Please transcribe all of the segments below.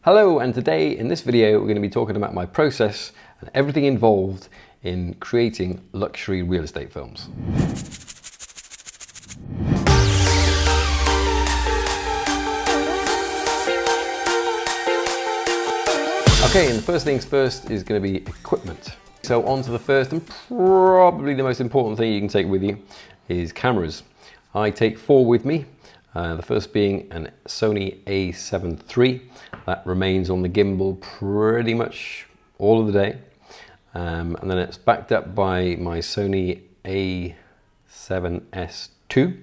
Hello, and today in this video we're going to be talking about my process and everything involved in creating luxury real estate films. Okay, and the first things first is going to be equipment. So on to the first and probably the most important thing you can take with you is cameras. I take 4 with me. The first being an Sony A7 III that remains on the gimbal pretty much all of the day, and then it's backed up by my Sony A7S II,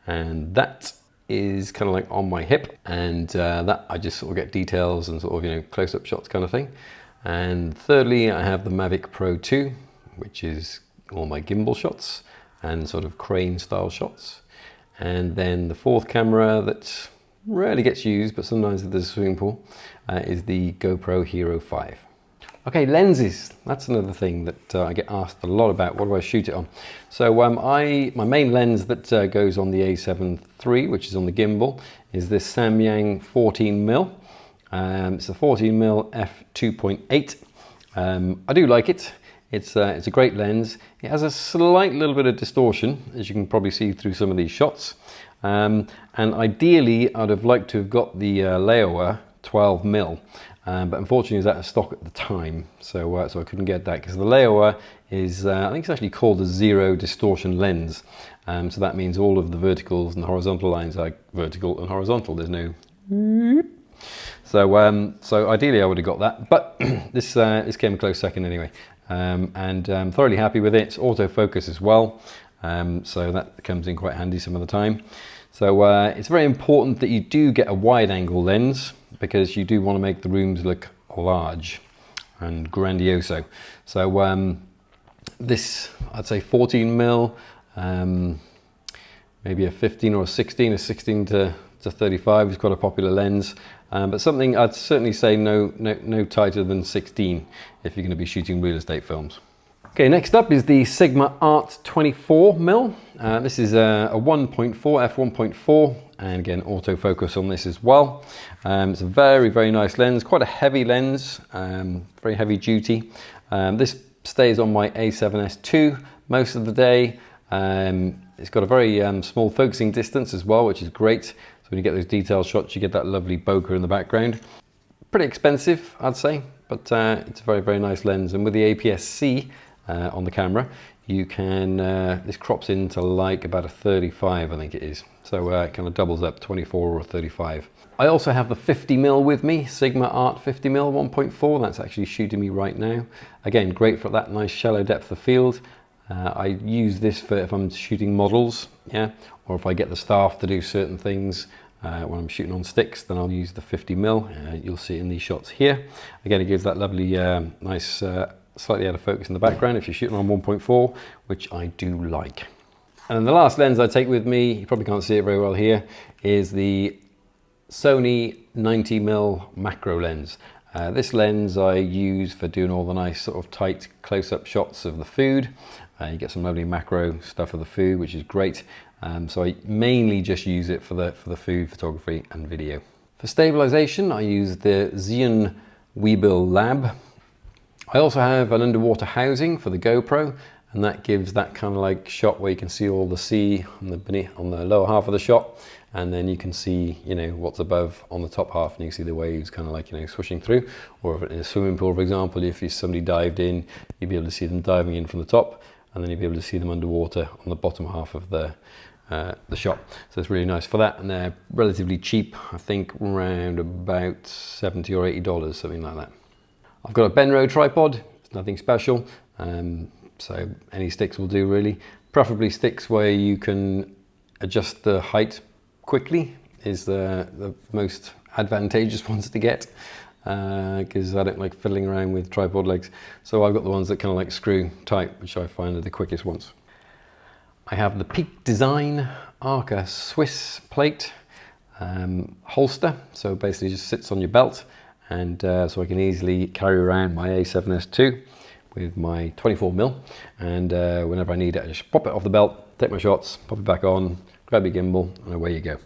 and that is kind of like on my hip, and that I just sort of get details and sort of close-up shots kind of thing. And thirdly, I have the Mavic Pro 2, which is all my gimbal shots and sort of crane style shots. And then the fourth camera that rarely gets used, but sometimes if there's a swimming pool, is the GoPro Hero 5. Okay, lenses. That's another thing that I get asked a lot about. What do I shoot it on? So my main lens that goes on the A7 III, which is on the gimbal, is this Samyang 14mm. It's a 14mm f2.8. I do like it. It's a great lens. It has a slight little bit of distortion, as you can probably see through some of these shots. And ideally, I'd have liked to have got the Laowa 12mm, but unfortunately it was out of stock at the time, so I couldn't get that, because the Laowa is, I think it's actually called a zero distortion lens. So that means all of the verticals and the horizontal lines are vertical and horizontal. There's no... So ideally I would have got that, but this came a close second anyway. And I'm thoroughly happy with it. It's autofocus as well, so that comes in quite handy some of the time. So it's very important that you do get a wide angle lens, because you do want to make the rooms look large and grandioso. So this, I'd say 14mm, maybe a 15 or a 16 to 35 is quite a popular lens. But something I'd certainly say no tighter than 16 if you're going to be shooting real estate films. Okay, next up is the Sigma Art 24mm. This is a 1.4 f1.4, and again autofocus on this as well. It's a very nice lens, quite a heavy lens, very heavy duty. This stays on my A7S II most of the day. It's got a very small focusing distance as well, which is great. So when you get those detailed shots, you get that lovely bokeh in the background. Pretty expensive, I'd say, but it's a very nice lens. And with the APS-C on the camera, you can, this crops into like about a 35, I think it is. So it kind of doubles up, 24 or 35. I also have the 50mm with me, Sigma Art 50mm 1.4. That's actually shooting me right now. Again, great for that nice shallow depth of field. I use this for if I'm shooting models, yeah, or if I get the staff to do certain things when I'm shooting on sticks, then I'll use the 50mm. You'll see it in these shots here. Again, it gives that lovely, nice, slightly out of focus in the background if you're shooting on 1.4, which I do like. And the last lens I take with me, you probably can't see it very well here, is the Sony 90mm macro lens. This lens I use for doing all the nice sort of tight close-up shots of the food. You get some lovely macro stuff of the food, which is great. So I mainly just use it for the food photography and video. For stabilization, I use the Xeon Weebill Lab. I also have an underwater housing for the GoPro, and that gives that kind of like shot where you can see all the sea on the lower half of the shot, and then you can see what's above on the top half, and you can see the waves kind of like swishing through. Or in a swimming pool, for example, if somebody dived in, you'd be able to see them diving in from the top, and then you'd be able to see them underwater on the bottom half of the shot. So it's really nice for that, and they're relatively cheap. I think around about $70 or $80, something like that. I've got a Benro tripod. It's nothing special, so any sticks will do really. Preferably sticks where you can adjust the height quickly is the most advantageous ones to get, because I don't like fiddling around with tripod legs. So I've got the ones that kind of like screw tight, which I find are the quickest ones. I have the Peak Design Arca Swiss plate holster, so basically just sits on your belt, and so I can easily carry around my A7S II with my 24mm, and whenever I need it, I just pop it off the belt, take my shots, pop it back on, grab your gimbal, and away you go.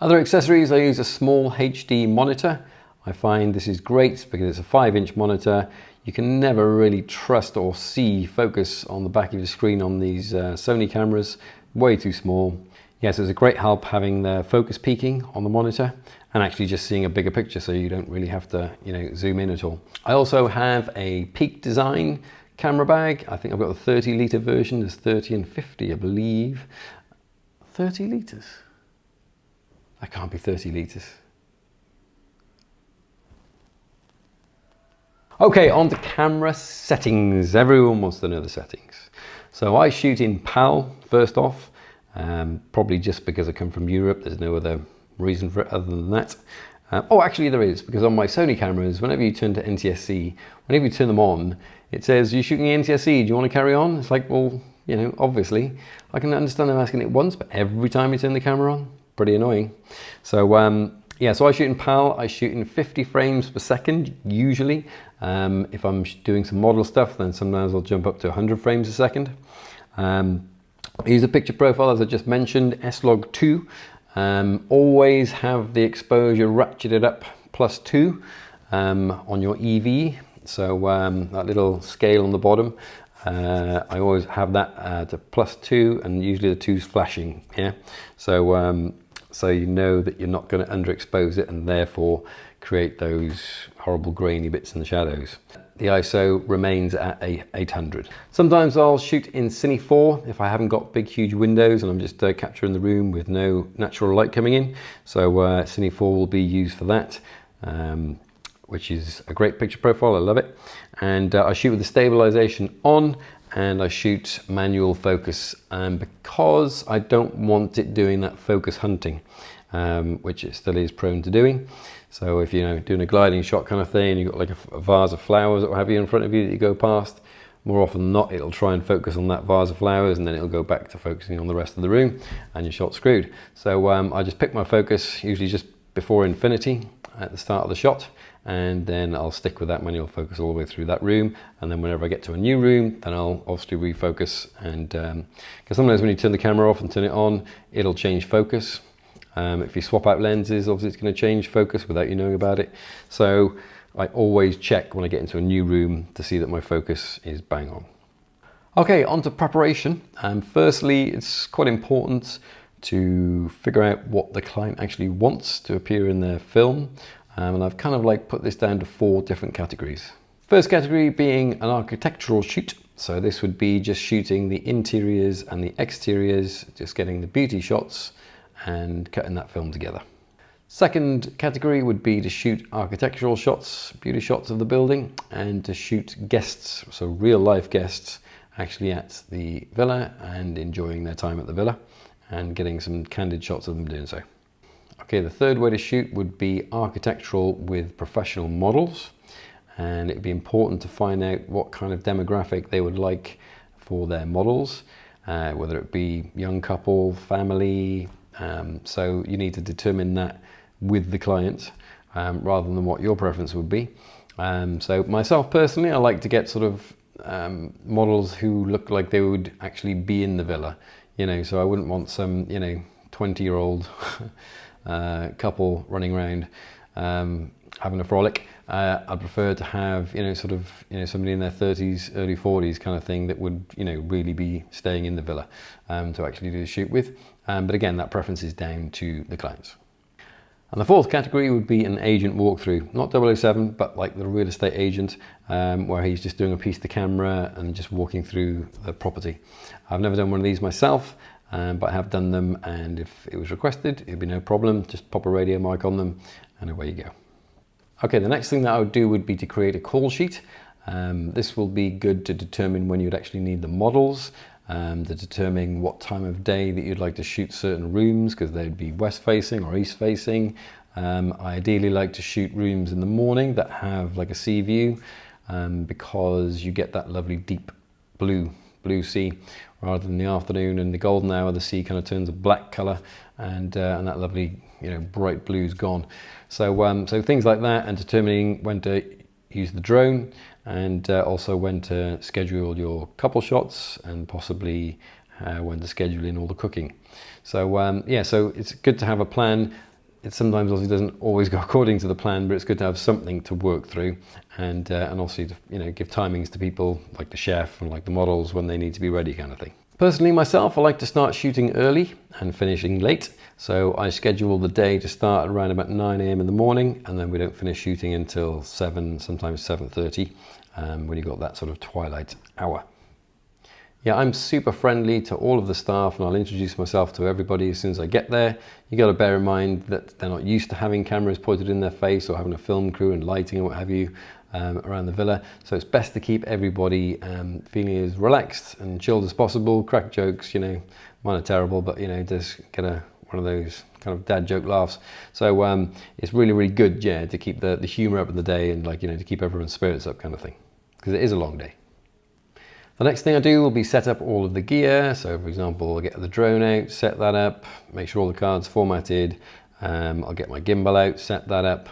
Other accessories, I use a small HD monitor. I find this is great because it's a 5-inch monitor. You can never really trust or see focus on the back of your screen on these Sony cameras, way too small. Yes, it's a great help having the focus peaking on the monitor and actually just seeing a bigger picture, so you don't really have to, zoom in at all. I also have a Peak Design camera bag. I think I've got the 30-litre version. There's 30 and 50, I believe. 30 litres? That can't be 30 litres. Okay, on to camera settings. Everyone wants to know the settings. So I shoot in PAL first off, probably just because I come from Europe. There's no other reason for it other than that. Oh, actually there is, because on my Sony cameras, whenever you turn to NTSC, whenever you turn them on, it says, you're shooting NTSC, do you want to carry on? It's like, well, obviously. I can understand them asking it once, but every time you turn the camera on, pretty annoying. So yeah, so I shoot in PAL. I shoot in 50 frames per second, usually. If I'm doing some model stuff, then sometimes I'll jump up to 100 frames a second. I use a picture profile, as I just mentioned, S-Log2. Always have the exposure ratcheted up +2 on your EV. So that little scale on the bottom, I always have that to +2, and usually the 2's flashing. Yeah, so so you know that you're not going to underexpose it and therefore create those horrible grainy bits in the shadows. The ISO remains at 800. Sometimes I'll shoot in Cine 4 if I haven't got big huge windows and I'm just capturing the room with no natural light coming in. So Cine 4 will be used for that, which is a great picture profile. I love it. And I shoot with the stabilization on, and I shoot manual focus because I don't want it doing that focus hunting, which it still is prone to doing. So if you're doing a gliding shot kind of thing, you've got like a vase of flowers or what have you in front of you that you go past, more often than not it'll try and focus on that vase of flowers, and then it'll go back to focusing on the rest of the room and your shot's screwed. So I just pick my focus usually just before infinity at the start of the shot, and then I'll stick with that manual focus all the way through that room, and then whenever I get to a new room, then I'll obviously refocus. And because sometimes when you turn the camera off and turn it on, it'll change focus. If you swap out lenses, obviously it's going to change focus without you knowing about it. So I always check when I get into a new room to see that my focus is bang on. Okay, on to preparation. Firstly, it's quite important to figure out what the client actually wants to appear in their film. And I've kind of like put this down to 4 different categories. First category being an architectural shoot. So this would be just shooting the interiors and the exteriors, just getting the beauty shots and cutting that film together. Second category would be to shoot architectural shots, beauty shots of the building, and to shoot guests, so real life guests actually at the villa and enjoying their time at the villa and getting some candid shots of them doing so. Okay, the third way to shoot would be architectural with professional models, and it'd be important to find out what kind of demographic they would like for their models, whether it be young couple, family. So you need to determine that with the client rather than what your preference would be. So myself personally, I like to get sort of models who look like they would actually be in the villa, so I wouldn't want some 20-year-old couple running around having a frolic. I'd prefer to have somebody in their 30s, early 40s kind of thing that would really be staying in the villa to actually do the shoot with. But again, that preference is down to the clients. And the fourth category would be an agent walkthrough, not 007, but like the real estate agent, where he's just doing a piece to camera and just walking through the property. I've never done one of these myself, but I have done them, and if it was requested, it'd be no problem. Just pop a radio mic on them and away you go. Okay, the next thing that I would do would be to create a call sheet. This will be good to determine when you'd actually need the models, to determine what time of day that you'd like to shoot certain rooms, because they'd be west facing or east facing. I ideally like to shoot rooms in the morning that have like a sea view, because you get that lovely deep blue sea, rather than the afternoon and the golden hour, the sea kind of turns a black color, and that lovely bright blue's gone. So so things like that, and determining when to use the drone, and also when to schedule your couple shots, and possibly when to schedule in all the cooking. So yeah, so it's good to have a plan. it sometimes obviously doesn't always go according to the plan, but it's good to have something to work through, and also to, you know, give timings to people like the chef and like the models when they need to be ready, kind of thing. Personally, myself, I like to start shooting early and finishing late. So I schedule the day to start around about 9 a.m. in the morning, and then we don't finish shooting until 7, sometimes 7:30, when you've got that sort of twilight hour. Yeah, I'm super friendly to all of the staff, and I'll introduce myself to everybody as soon as I get there. You got to bear in mind that they're not used to having cameras pointed in their face or having a film crew and lighting and what have you around the villa. So it's best to keep everybody feeling as relaxed and chilled as possible. Crack jokes, you know, mine are terrible, but you know, just get one of those kind of dad joke laughs. So it's really, really good, yeah, to keep the humor up in the day, and like, you know, to keep everyone's spirits up, kind of thing, because it is a long day. The next thing I do will be set up all of the gear. So for example, I'll get the drone out, set that up, make sure all the cards formatted. I'll get my gimbal out, set that up,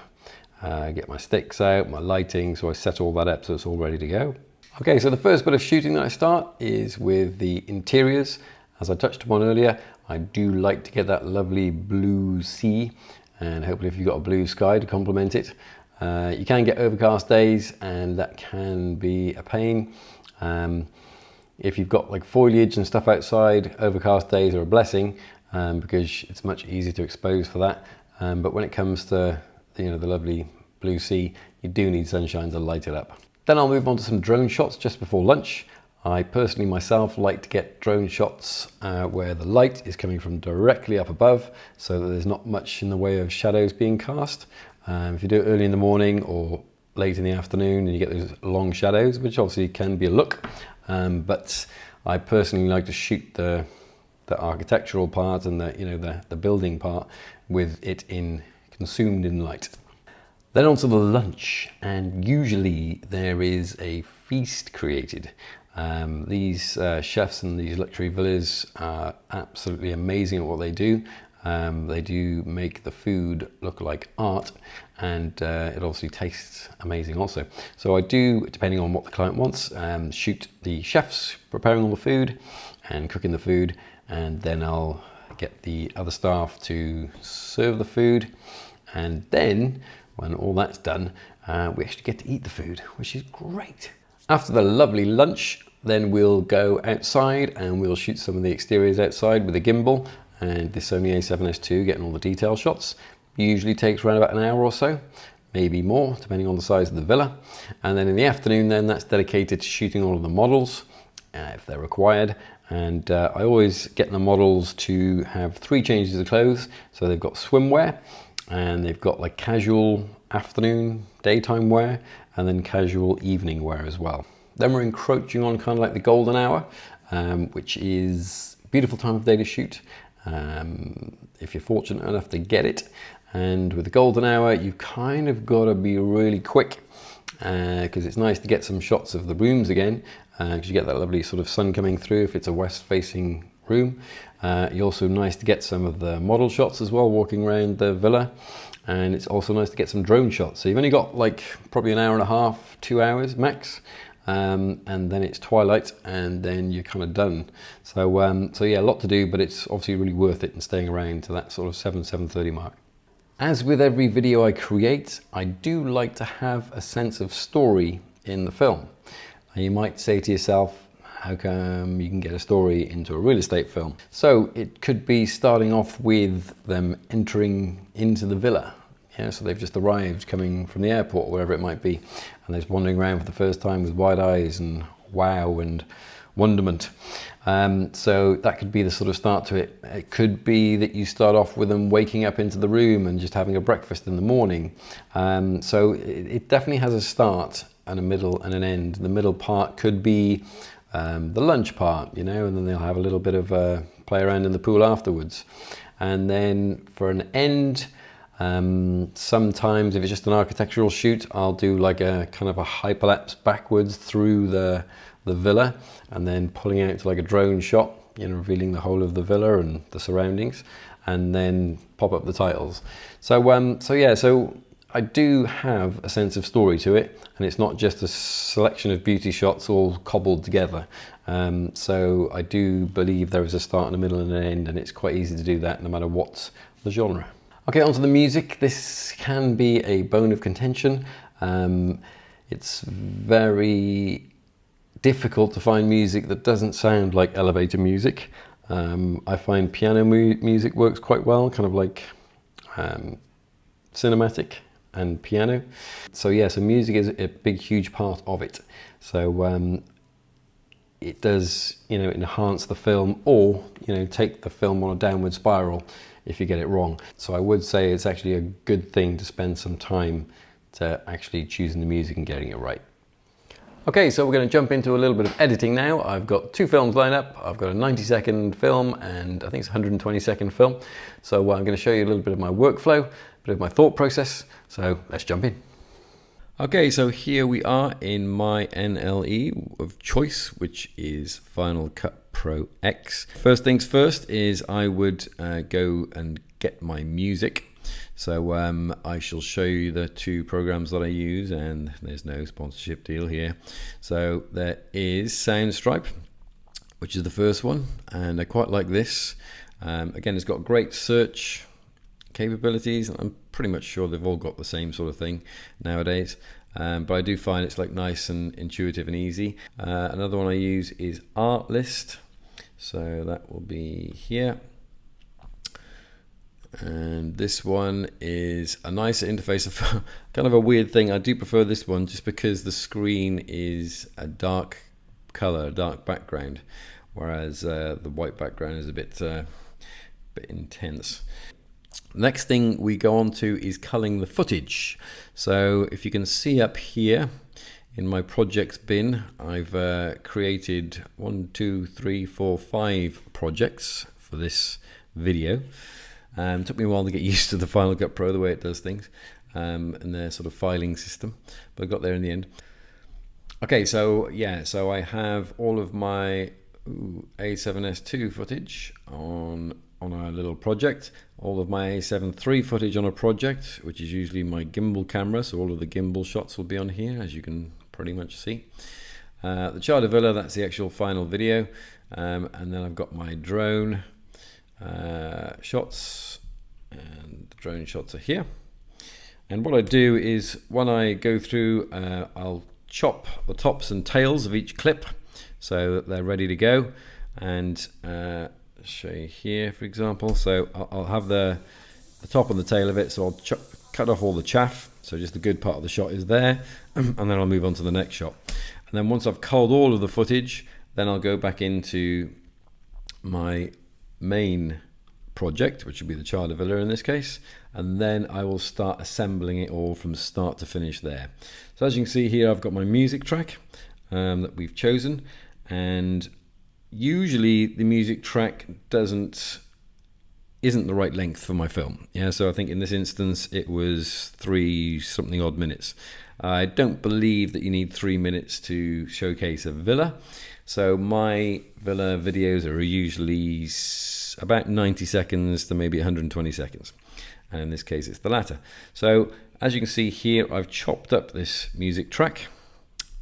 get my sticks out, my lighting. So I set all that up so it's all ready to go. Okay, so the first bit of shooting that I start is with the interiors. As I touched upon earlier, I do like to get that lovely blue sea, and hopefully if you've got a blue sky to complement it. You can get overcast days, and that can be a pain. If you've got like foliage and stuff outside, overcast days are a blessing, because it's much easier to expose for that. But when it comes to, you know, the lovely blue sea, you do need sunshine to light it up. Then I'll move on to some drone shots just before lunch. I personally myself like to get drone shots where the light is coming from directly up above, so that there's not much in the way of shadows being cast. If you do it early in the morning or late in the afternoon, and you get those long shadows, which obviously can be a look, but I personally like to shoot the architectural part and the building part with it consumed in light. Then on to the lunch, and usually there is a feast created. These chefs in these luxury villas are absolutely amazing at what they do. They do make the food look like art, and it obviously tastes amazing also. So I do, depending on what the client wants, shoot the chefs preparing all the food and cooking the food, and then I'll get the other staff to serve the food, and then when all that's done, we actually get to eat the food, which is great. After the lovely lunch, then we'll go outside and we'll shoot some of the exteriors outside with a gimbal and the Sony a7S II, getting all the detail shots. Usually takes around about an hour or so, maybe more, depending on the size of the villa. And then in the afternoon, then that's dedicated to shooting all of the models, if they're required. And I always get the models to have 3 changes of clothes. So they've got swimwear, and they've got like casual afternoon, daytime wear, and then casual evening wear as well. Then we're encroaching on kind of like the golden hour, which is a beautiful time of day to shoot, if you're fortunate enough to get it. And with the golden hour, you've kind of got to be really quick, because it's nice to get some shots of the rooms again, because you get that lovely sort of sun coming through if it's a west-facing room. It's also nice to get some of the model shots as well, walking around the villa. And it's also nice to get some drone shots. So you've only got like probably an hour and a half, 2 hours max. And then it's twilight, and then you're kind of done. So yeah, a lot to do, but it's obviously really worth it, and staying around to that sort of 7:30 mark. As with every video I create, I do like to have a sense of story in the film. Now you might say to yourself, how come you can get a story into a real estate film? So it could be starting off with them entering into the villa. Yeah, so they've just arrived coming from the airport, wherever it might be, and they're just wandering around for the first time with wide eyes and wow and wonderment. So that could be the sort of start to it. It could be that you start off with them waking up into the room and just having a breakfast in the morning. So it definitely has a start and a middle and an end. The middle part could be the lunch part, you know, and then they'll have a little bit of a play around in the pool afterwards. And then for an end, sometimes if it's just an architectural shoot, I'll do like a kind of a hyperlapse backwards through the villa, and then pulling out to like a drone shot, you know, revealing the whole of the villa and the surroundings, and then pop up the titles. So yeah, so I do have a sense of story to it, and it's not just a selection of beauty shots all cobbled together. So I do believe there is a start and a middle and an end, and it's quite easy to do that no matter what's the genre. Okay, onto the music. This can be a bone of contention. It's very difficult to find music that doesn't sound like elevator music. I find piano music works quite well, kind of like cinematic and piano. So yeah, so music is a big, huge part of it. So it does, enhance the film, or, take the film on a downward spiral if you get it wrong. So I would say it's actually a good thing to spend some time to actually choosing the music and getting it right. Okay, so we're going to jump into a little bit of editing now. I've got two films lined up. I've got a 90-second film and I think it's a 120-second film. So I'm going to show you a little bit of my workflow, a bit of my thought process. So let's jump in. Okay, so here we are in my NLE of choice, which is Final Cut Pro X. First things first is I would go and get my music. So I shall show you the two programs that I use, and there's no sponsorship deal here. So there is Soundstripe, which is the first one, and I quite like this. Again, it's got great search capabilities. I'm pretty much sure they've all got the same sort of thing nowadays, but I do find it's like nice and intuitive and easy. Another one I use is Artlist, so that will be here. And this one is a nicer interface, of kind of a weird thing. I do prefer this one just because the screen is a dark color, a dark background, whereas the white background is a bit intense. Next thing we go on to is culling the footage. So if you can see up here in my projects bin, I've created 5 projects for this video. Took me a while to get used to the Final Cut Pro, the way it does things, and their sort of filing system, but I got there in the end. Okay, so yeah, so I have all of my A7S II footage on a little project, all of my A7 III footage on a project, which is usually my gimbal camera, so all of the gimbal shots will be on here, as you can pretty much see. The Charter Villa, that's the actual final video, and then I've got my drone shots, and the drone shots are here. And what I do is when I go through, I'll chop the tops and tails of each clip so that they're ready to go, and show you here, for example. So I'll have the top and the tail of it, so I'll cut off all the chaff, so just the good part of the shot is there, and then I'll move on to the next shot. And then once I've culled all of the footage, then I'll go back into my main project, which would be the Charter Villa in this case, and then I will start assembling it all from start to finish there. So as you can see here, I've got my music track that we've chosen, and usually the music track isn't the right length for my film. Yeah, so I think in this instance it was 3 something odd minutes. I don't believe that you need 3 minutes to showcase a villa. So my villa videos are usually about 90 seconds to maybe 120 seconds. And in this case, it's the latter. So as you can see here, I've chopped up this music track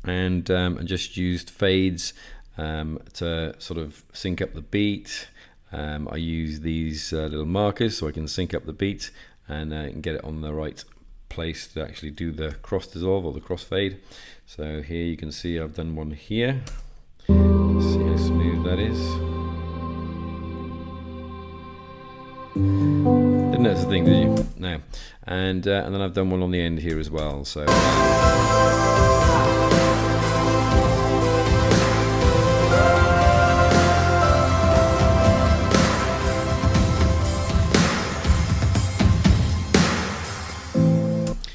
and just used fades to sort of sync up the beat. I use these little markers so I can sync up the beat and get it on the right place to actually do the cross dissolve or the cross fade. So here you can see I've done one here. See how smooth that is. Didn't notice a thing, did you? No. And then I've done one on the end here as well. So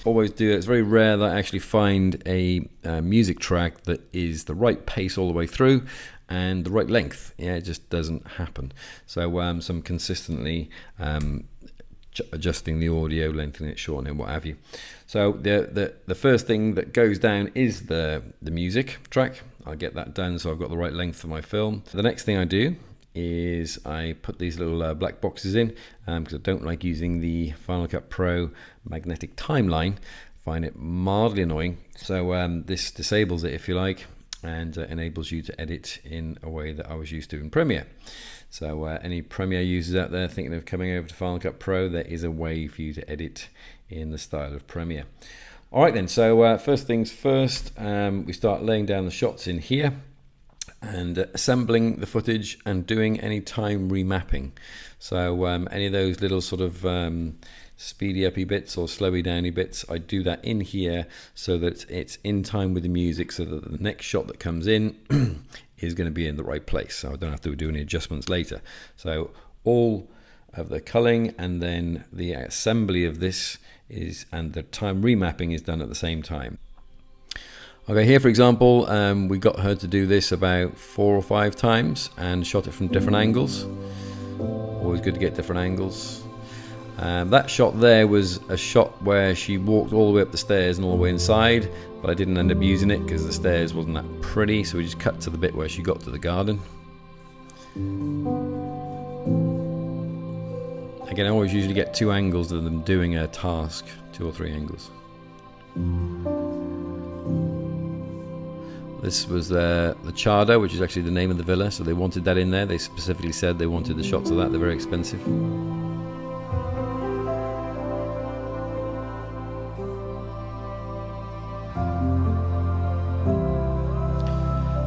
always do that. It's very rare that I actually find a music track that is the right pace all the way through and the right length. Yeah, it just doesn't happen. So I'm consistently adjusting the audio, lengthening it, shortening, what have you. So the first thing that goes down is the music track. I'll get that done so I've got the right length for my film. The next thing I do is I put these little black boxes in because I don't like using the Final Cut Pro magnetic timeline. I find it mildly annoying. So this disables it, if you like, and enables you to edit in a way that I was used to in Premiere. So any Premiere users out there thinking of coming over to Final Cut Pro, there is a way for you to edit in the style of Premiere. All right then, so first things first, we start laying down the shots in here and assembling the footage and doing any time remapping. So any of those little sort of speedy uppy bits or slowy downy bits, I do that in here so that it's in time with the music, so that the next shot that comes in is going to be in the right place, so I don't have to do any adjustments later. So all of the culling and then the assembly of this is, and the time remapping is done at the same time. Okay, here for example, we got her to do this about 4 or 5 times and shot it from different angles. Always good to get different angles. That shot there was a shot where she walked all the way up the stairs and all the way inside, but I didn't end up using it because the stairs wasn't that pretty, so we just cut to the bit where she got to the garden. Again, I always usually get 2 angles of them doing a task, 2 or 3 angles. This was the Chardo, which is actually the name of the villa, so they wanted that in there. They specifically said they wanted the shots of that. They're very expensive.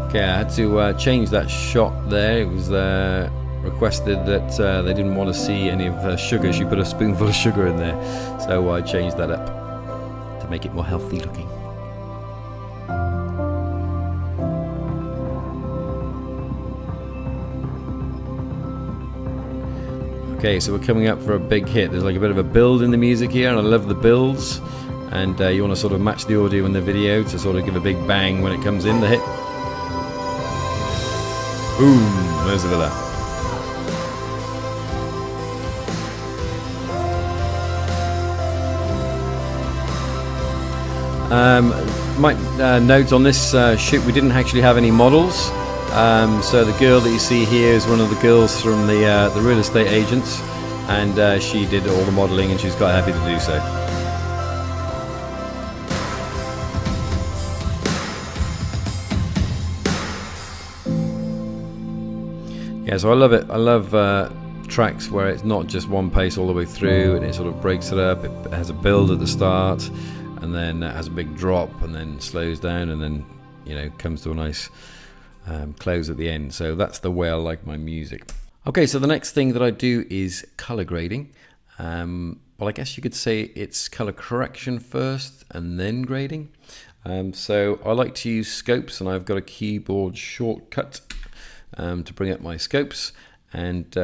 Okay, I had to change that shot there. It was requested that they didn't want to see any of her sugar. She put a spoonful of sugar in there, so I changed that up to make it more healthy looking. Okay, so we're coming up for a big hit. There's like a bit of a build in the music here, and I love the builds, and you want to sort of match the audio and the video to sort of give a big bang when it comes in, the hit. Boom, there's the villa. Might note on this shoot we didn't actually have any models. So the girl that you see here is one of the girls from the real estate agents, and she did all the modelling, and she's quite happy to do so. Yeah, so I love it. I love tracks where it's not just one pace all the way through, and it sort of breaks it up. It has a build at the start, and then it has a big drop, and then slows down, and then, you know, comes to a nice close at the end. So that's the way I like my music. Okay, so the next thing that I do is color grading. Well, I guess you could say it's color correction first and then grading. So I like to use scopes, and I've got a keyboard shortcut to bring up my scopes. And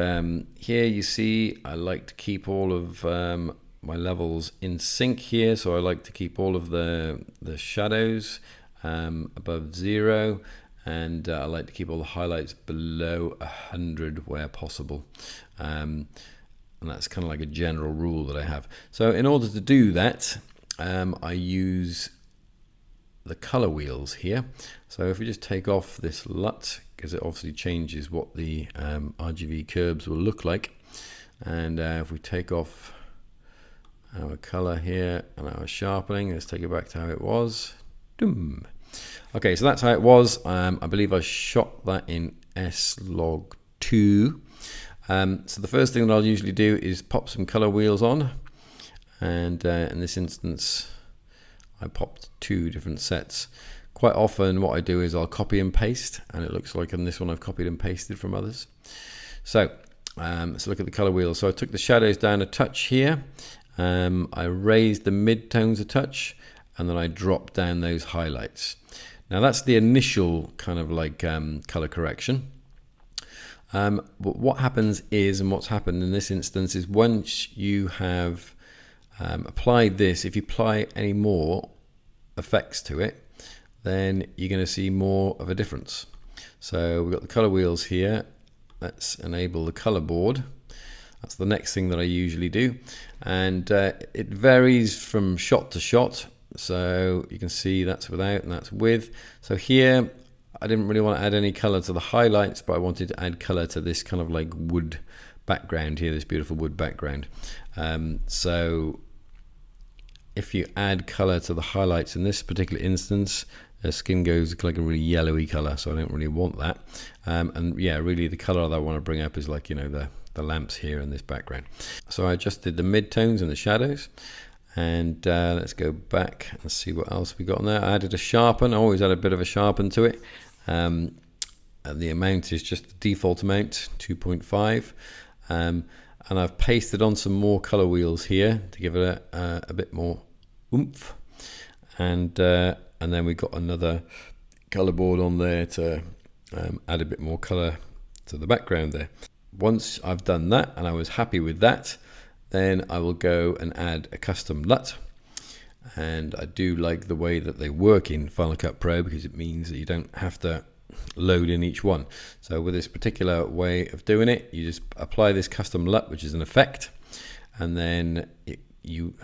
here you see I like to keep all of my levels in sync here. So I like to keep all of the shadows above 0. And I like to keep all the highlights below 100 where possible. And that's kind of like a general rule that I have. So in order to do that, I use the color wheels here. So if we just take off this LUT, because it obviously changes what the RGB curves will look like. And if we take off our color here and our sharpening, let's take it back to how it was. Doom. Okay, so that's how it was. I believe I shot that in S-Log2. So the first thing that I'll usually do is pop some color wheels on. And in this instance, I popped 2 different sets. Quite often what I do is I'll copy and paste, and it looks like in this one I've copied and pasted from others. So let's look at the color wheels. So I took the shadows down a touch here. I raised the mid-tones a touch, and then I dropped down those highlights. Now that's the initial kind of like color correction. But what happens is, and what's happened in this instance is, once you have applied this, if you apply any more effects to it, then you're going to see more of a difference. So we've got the color wheels here. Let's enable the color board. That's the next thing that I usually do. And it varies from shot to shot. So you can see that's without and that's with. So here I didn't really want to add any color to the highlights, but I wanted to add color to this kind of like wood background here, this beautiful wood background. So if you add color to the highlights in this particular instance, the skin goes like a really yellowy color, so I don't really want that. And yeah, really the color that I want to bring up is like, you know, the lamps here in this background. So I adjusted the midtones and the shadows. And let's go back and see what else we got on there. I added a sharpen. I always add a bit of a sharpen to it. And the amount is just the default amount, 2.5. And I've pasted on some more color wheels here to give it a bit more oomph. And then we got another color board on there to add a bit more color to the background there. Once I've done that and I was happy with that, then I will go and add a custom LUT. And I do like the way that they work in Final Cut Pro, because it means that you don't have to load in each one. So with this particular way of doing it, you just apply this custom LUT, which is an effect, and then you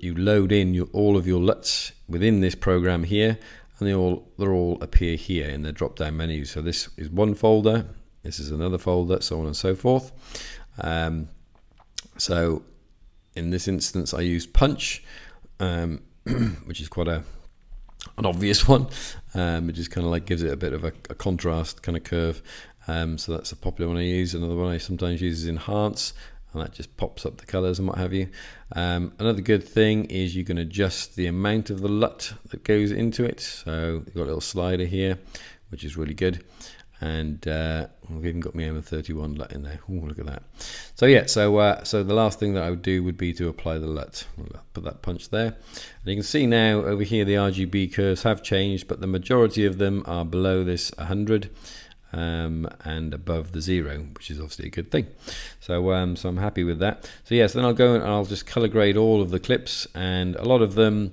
load in all of your LUTs within this program here, and they all appear here in the drop down menu. So this is one folder, this is another folder, so on and so forth. So in this instance I used Punch, which is quite an obvious one. It just kind of like gives it a bit of a contrast kind of curve. So that's a popular one I use. Another one I sometimes use is Enhance, and that just pops up the colors and what have you. Another good thing is you can adjust the amount of the LUT that goes into it. So you've got a little slider here, which is really good. And we've even got my M31 LUT in there. Ooh, look at that. So yeah, so the last thing that I would do would be to apply the LUT. We'll put that punch there. And you can see now over here the RGB curves have changed, but the majority of them are below this 100 and above the 0, which is obviously a good thing. So so I'm happy with that. So yes, then I'll go and I'll just color grade all of the clips, and a lot of them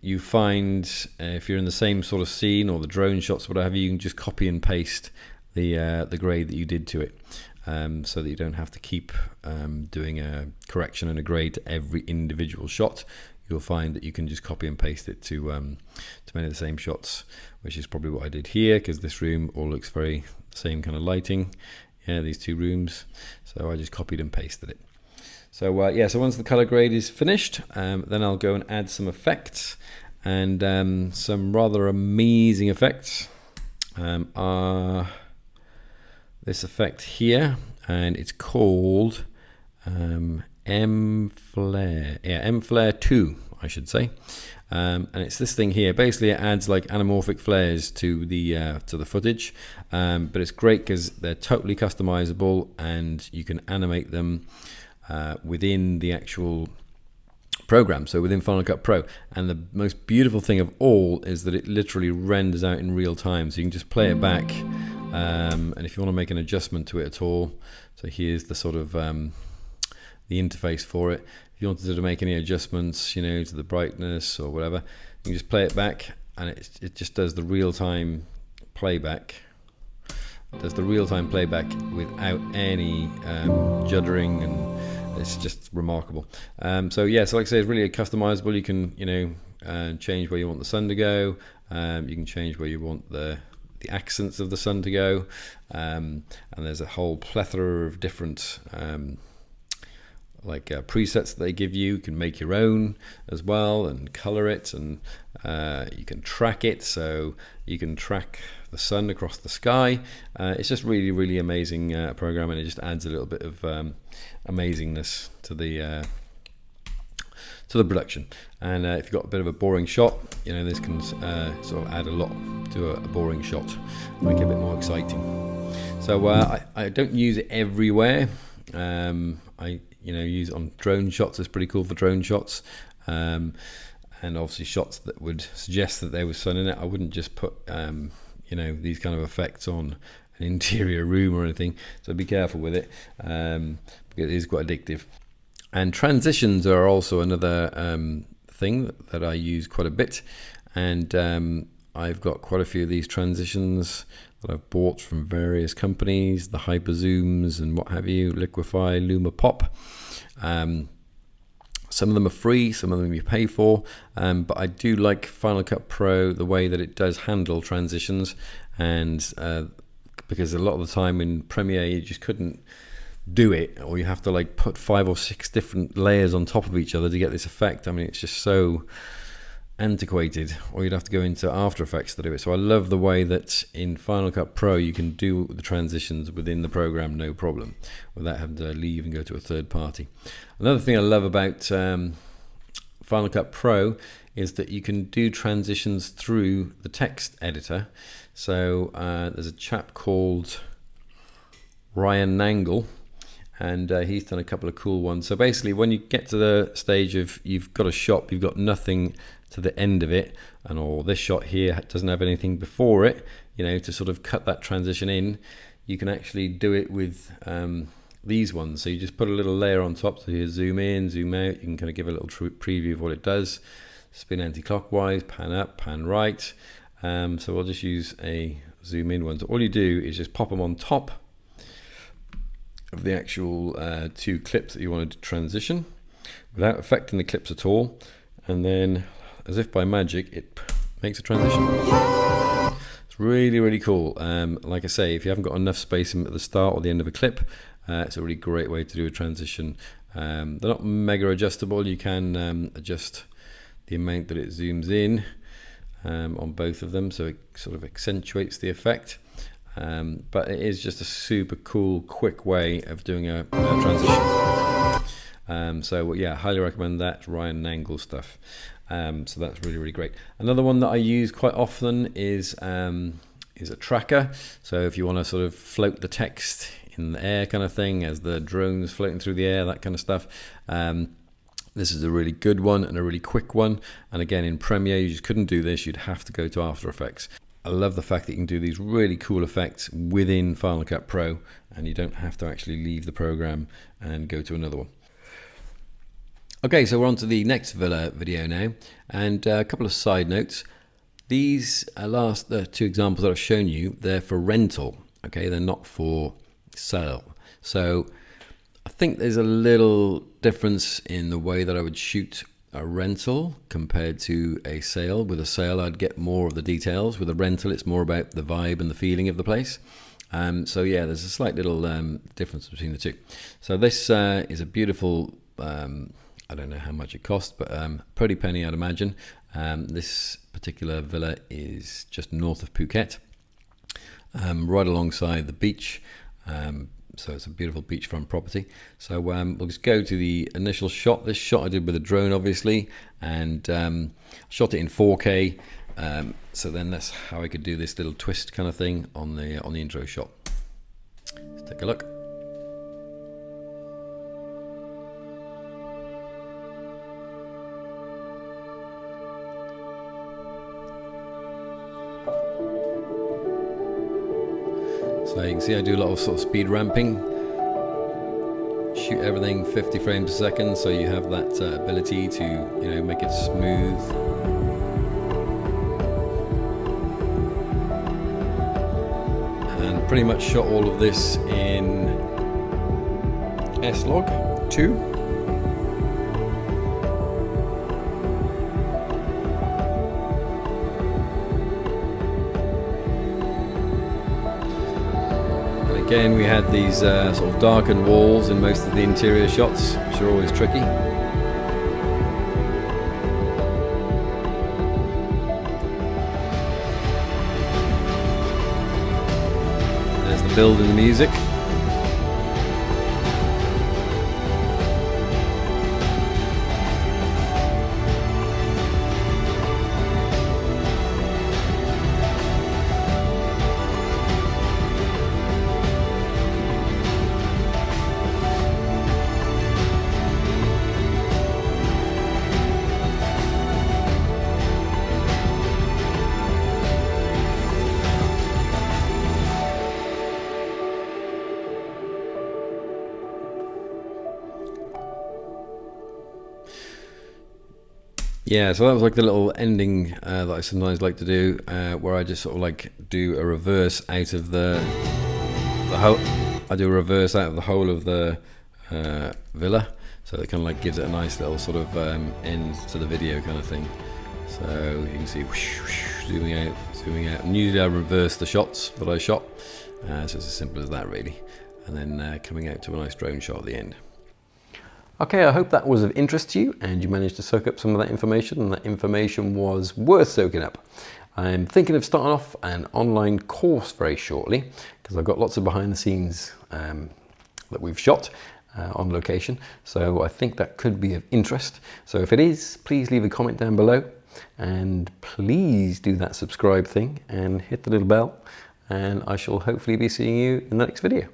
you find if you're in the same sort of scene or the drone shots, what have you, you can just copy and paste the grade that you did to it, so that you don't have to keep doing a correction and a grade to every individual shot. You'll find that you can just copy and paste it to many of the same shots, which is probably what I did here, because this room all looks very same kind of lighting. Yeah, these two rooms. So I just copied and pasted it. So yeah, so once the color grade is finished, then I'll go and add some effects, and some rather amazing effects are this effect here, and it's called M-Flare. Yeah, M-Flare 2, I should say. And it's this thing here. Basically, it adds like anamorphic flares to the footage, but it's great because they're totally customizable, and you can animate them within the actual program, so within Final Cut Pro. And the most beautiful thing of all is that it literally renders out in real time, so you can just play it back, and if you want to make an adjustment to it at all, so here's the sort of the interface for it. If you wanted to make any adjustments, you know, to the brightness or whatever, you can just play it back, and it just does the real-time playback. It does the real-time playback without any juddering, and it's just remarkable. So yeah, so like I say, it's really customizable. You can, you know, change where you want the sun to go. You can change where you want the accents of the sun to go, and there's a whole plethora of different presets that they give you. You can make your own as well and color it, and you can track it, so you can track the sun across the sky. It's just really amazing program, and it just adds a little bit of amazingness to the production. And if you've got a bit of a boring shot, you know, this can sort of add a lot to a boring shot, make it a bit more exciting. So I don't use it everywhere. I use it on drone shots. It's pretty cool for drone shots, and obviously shots that would suggest that there was sun in it. I wouldn't just put these kind of effects on an interior room or anything, so be careful with it, because it is quite addictive. And transitions are also another thing that I use quite a bit, and I've got quite a few of these transitions that I've bought from various companies, the Hyper Zooms and what have you, Liquify, Luma Pop. Some of them are free, some of them you pay for, but I do like Final Cut Pro, the way that it does handle transitions, and because a lot of the time in Premiere you just couldn't do it, or you have to like put 5 or 6 different layers on top of each other to get this effect. I mean, it's just so antiquated, or you'd have to go into After Effects to do it. So I love the way that in Final Cut Pro you can do the transitions within the program no problem, without having to leave and go to a third party. Another thing I love about Final Cut Pro is that you can do transitions through the text editor. So there's a chap called Ryan Nangle, and he's done a couple of cool ones. So basically, when you get to the stage of you've got a shot, you've got nothing to the end of it, and or this shot here doesn't have anything before it, you know, to sort of cut that transition in, you can actually do it with these ones. So you just put a little layer on top, so you zoom in, zoom out, you can kind of give a little preview of what it does. Spin anti-clockwise, pan up, pan right. So I'll just use a zoom in one. So all you do is just pop them on top of the actual 2 clips that you wanted to transition without affecting the clips at all. And then, as if by magic, it makes a transition. It's really, really cool. Like I say, if you haven't got enough space at the start or the end of a clip, it's a really great way to do a transition. They're not mega adjustable. You can adjust the amount that it zooms in on both of them, so it sort of accentuates the effect. But it is just a super cool, quick way of doing a transition. So yeah, highly recommend that Ryan Nangle stuff. So that's really, really great. Another one that I use quite often is a tracker. So if you want to sort of float the text in the air kind of thing, as the drone's floating through the air, that kind of stuff. This is a really good one and a really quick one. And again, in Premiere, you just couldn't do this. You'd have to go to After Effects. I love the fact that you can do these really cool effects within Final Cut Pro, and you don't have to actually leave the program and go to another one. Okay, so we're on to the next Villa video now, and a couple of side notes. These last 2 examples that I've shown you, they're for rental. Okay, they're not for sale. So I think there's a little difference in the way that I would shoot a rental compared to a sale. With a sale, I'd get more of the details. With a rental, it's more about the vibe and the feeling of the place. So yeah, there's a slight little difference between the two. So this is a beautiful, I don't know how much it cost, but pretty penny, I'd imagine. This particular villa is just north of Phuket, right alongside the beach. So it's a beautiful beachfront property. So we'll just go to the initial shot. This shot I did with a drone, obviously, and shot it in 4K. So then that's how I could do this little twist kind of thing on the intro shot. Let's take a look. So you can see I do a lot of sort of speed ramping, shoot everything 50 frames a second, so you have that ability to, you know, make it smooth. And pretty much shot all of this in S-Log 2. Again, we had these sort of darkened walls in most of the interior shots, which are always tricky. There's the build and the music. Yeah, so that was like the little ending that I sometimes like to do, where I just sort of like do a reverse out of the whole. I do a reverse out of the whole of the villa, so it kind of like gives it a nice little sort of end to the video kind of thing. So you can see whoosh, whoosh, zooming out, zooming out. And usually I reverse the shots that I shot, so it's as simple as that really. and then coming out to a nice drone shot at the end. Okay, I hope that was of interest to you and you managed to soak up some of that information, and that information was worth soaking up. I'm thinking of starting off an online course very shortly because I've got lots of behind the scenes that we've shot on location. So I think that could be of interest. So if it is, please leave a comment down below and please do that subscribe thing and hit the little bell, and I shall hopefully be seeing you in the next video.